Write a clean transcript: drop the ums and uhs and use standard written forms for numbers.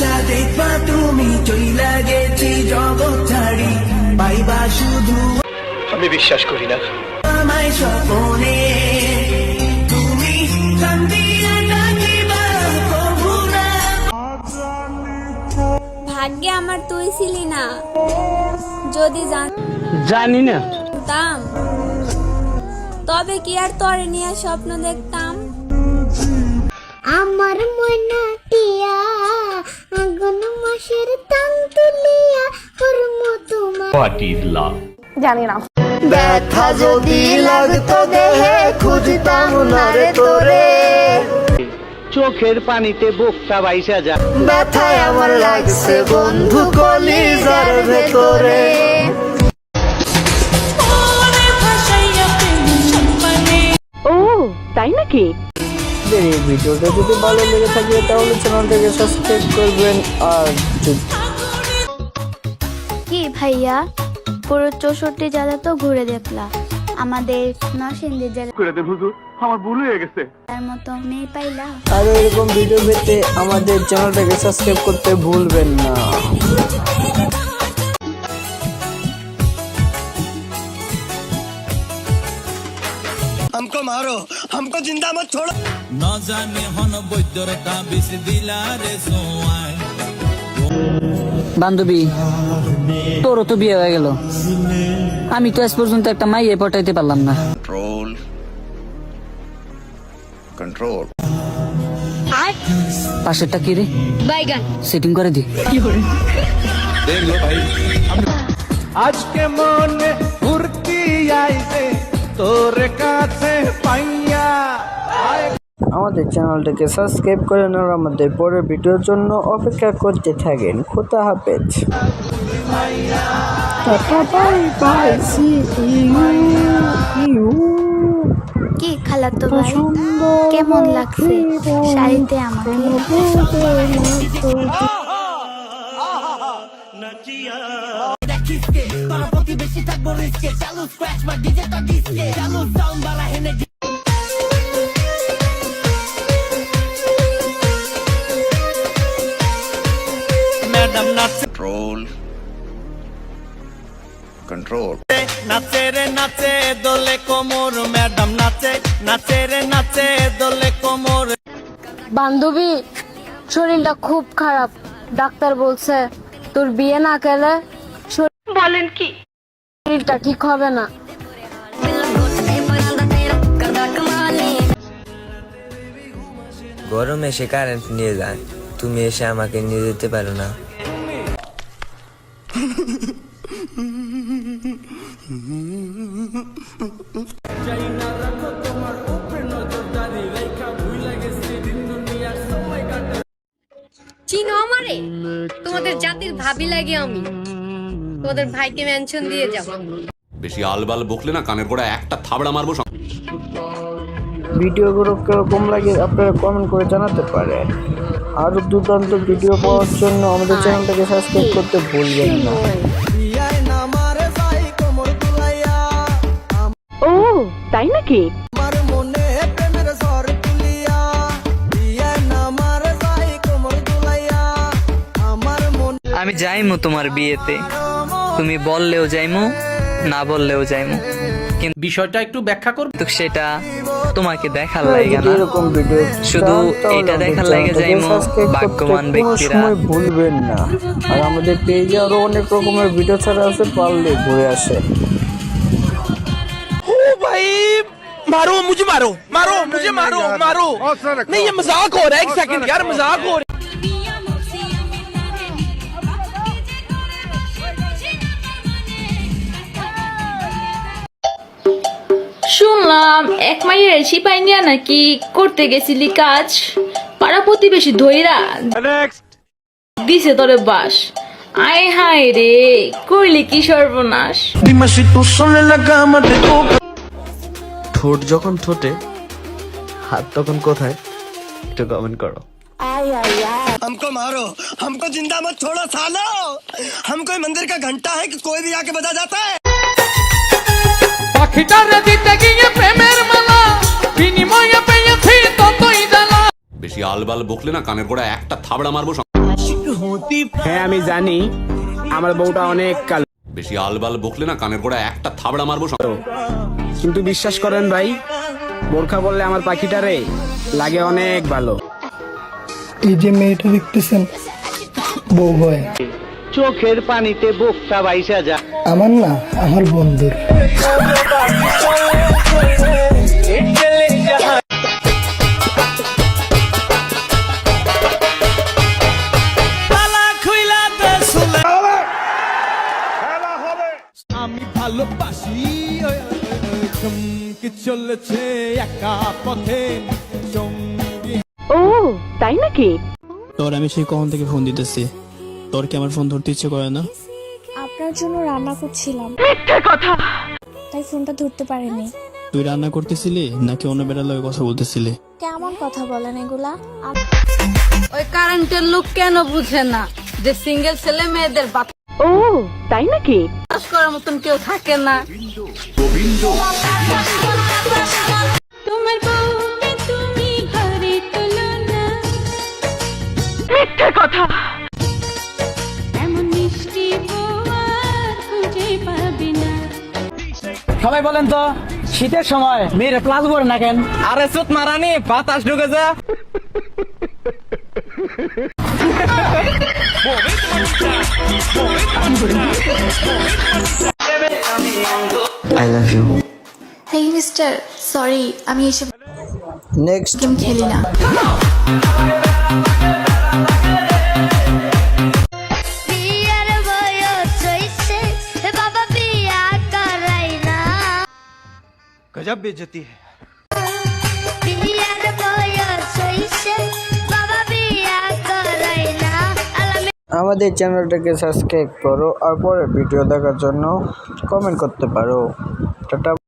আইসা দেখবা তুমি চইলা গেছি জগৎ ছাড়ি পাইবা শুধু আমি বিশ্বাস করি না আমায় স্বপনে তুমি কান্দিয়া ডাকিবা প্রভু না। ভাগ্যে আমার তুই ছিলি না, যদি জানি না জানতাম তবে কি আর তরে নিয়ে স্বপ্ন দেখতাম। আমার মনা টিয়া আগুন মাসের তাং তুলিয়া করম তোমার হোয়াট ইজ লাভ জানি না। ব্যথা যদি লাগতো দেহে খুঁজতাম না রে তোরে, চোখের পানিতে বুকটা বাইসা যা ব্যথায় আমার লাগছে বন্ধু কলিজার ভেতরে। ও তাই নাকি? এই ভিডিওটা যদি ভালো লেগে থাকে তাহলে চ্যানেলটাকে সাবস্ক্রাইব করবেন। আর কি ভাইয়া পুরো 64 জেলা তো ঘুরে দেখলা, আমাদের নরসিংদী জেলা আমার ভুল হয়ে গেছে। তার মতো মেয়ে পাইলা? আরো এরকম ভিডিও পেতে আমাদের চ্যানেলটাকে সাবস্ক্রাইব করতে ভুলবেন না। हमको मारो हमको जिंदा मत छोड़ो। न जाने हन बৈদ্যর তাবিজ দিলা রে সোয়াই। বান্ধবী তোরও তো বিয়ে হয়ে গেল, আমি তো আজ পর্যন্ত একটা মাইয়ে পটাইতে পারলাম না। কন্ট্রোল পাশেরটা কি রে? বাইগান সেটিং করে দি। দেখ লো ভাই আজকে মনে ফুর্তি আইছে তোর কাছে পাইয়া। আমাদের চ্যানেলটাকে সাবস্ক্রাইব করেন আর আমাদের পরের ভিডিওর জন্য অপেক্ষা করতে থাকেন। খোদা হাফেজ। কি খালাতো ভাই কেমন লাগছে শাড়িতে আমাকে? ম্যাডাম নাচে কন্ট্রোল কন্ট্রোল নাচে রে নাচে দোলে কোমর, ম্যাডাম নাচে নাচে রে নাচে দোলে কোমর। বান্ধবী শরীরটা খুব খারাপ, ডাক্তার বলছে তোর বিয়ে না করলে বলেন কি? শরীরটা ঠিক হবে না। গরমে এসে কারেন্ট নিয়ে যায়, তুমি এসে আমাকে নিয়ে যেতে পারো না? চিনো আমারে? তোমাদের জাতির ভাবি লাগে আমি, তোমাদের ভাইকে মেনশন দিয়ে যাব। বেশি আলবাল বকলে না কানের গোড়া একটা থাবড়া মারবো। ভিডিওগুলো কিরকম লাগে আপনারা কমেন্ট করে জানাতে পারেন। আরো দুর্দান্ত ভিডিও পাওয়ার জন্য আমাদের চ্যানেলটাকে সাবস্ক্রাইব করতে ভুলবেন না। ও তাই নাকি? আমি যাইমু তোমার বিয়েতে, তুমি বললেও যাইমু, না বললেও যাইমু, কিন্তু বিষয়টা একটু ব্যাখ্যা করব। সেটা তোমাকে দেখার লাগে না, এরকম ভিডিও শুধু এটা দেখার লাগে যাইমু ভাগ্যবান ব্যক্তিরা। ভুলবেন না। আর আমাদের পেজে আরো অনেক রকমের ভিডিও ছাড়া আছে, পারলে ঘুরে আসে। मारो मुझे, मारो मारो मुझे, मारो मारो। नहीं ये मजाक हो रहा है, एक सेकंड यार, मजाक हो रहा है। শুনলাম এক মাইয়ের সিপাই নিয়ে নাকি করতে গেছিলি কাজ, পাড়া প্রতিবেশী ধইরা দিছে তোরে বাস। আয় হায় রে, কইলি কি সর্বনাশ। ঠোঁট যখন ঠোঁটে, হাত তখন কোথায়? একটু কমেন্ট করো। हमको मारो हमको जिंदा मत छोड़ो सालो। हम कोई मंदिर का घंटा है कि कोई भी आके बजा जाता है। পাখিটারে দিতে গিয়ে প্রেমের মালা, বিনিময়ে পেয়েছি ততই জ্বালা। বেশি আলবাল বকলে না কানের গোড়া একটা থাবড়া মারবো। হ্যাঁ আমি জানি আমার বউটা অনেক কালো, বেশি আলবাল বকলে না কানের গোড়া একটা থাবড়া মারবো। কিন্তু বিশ্বাস করেন ভাই, বোরখা বললে আমার পাখিটারে লাগে অনেক ভালো। এই যে মেয়েটা দেখতেছেন বউ হয় চোখের পানিতে বোকটা বাইসা যায়। আমার না, আমার বন্ধুর। আমি ভালোবাসি চমকে চলেছে একা পথে সঙ্গী। ও তাই নাকি? তোর আমি সেই কখন থেকে ফোন দিতেছি, তোর কি আমার ফোন ধরতে ইচ্ছে করে না? আপনার জন্য রান্না করছিলাম, তাই ফোনটা ধরতে পারিনি। তুই রান্না করতেছিলি নাকি অন্য বেড়ার লগে কথা বলতেছিলি? কেমন কথা বলেন এগুলা? ওই কারেন্টের লোক কেন বুঝে না যে সিঙ্গেল ছেলে মেয়েদের ও তাই নাকি? কাজ করার মতন কেউ থাকে না। তোমার বউকে তুমি ঘরে তোলো না, মিথ্যে কথা। এমন মিষ্টি বউ আর খুঁজে পাবি না। সবাই বলেন তো, শীতের সময় মেয়েরা প্লাস পরে না কেন? আরে সুত মারানি বাতাস ঢুকে যা। I love you. Hey mister, sorry আমি এসব নেক্সট গেম খেলি না। गजब बेइज्जती है। আমাদের চ্যানেলটাকে সাবস্ক্রাইব করো আর পরের ভিডিও দেখার জন্য কমেন্ট করতে পারো। টাটা।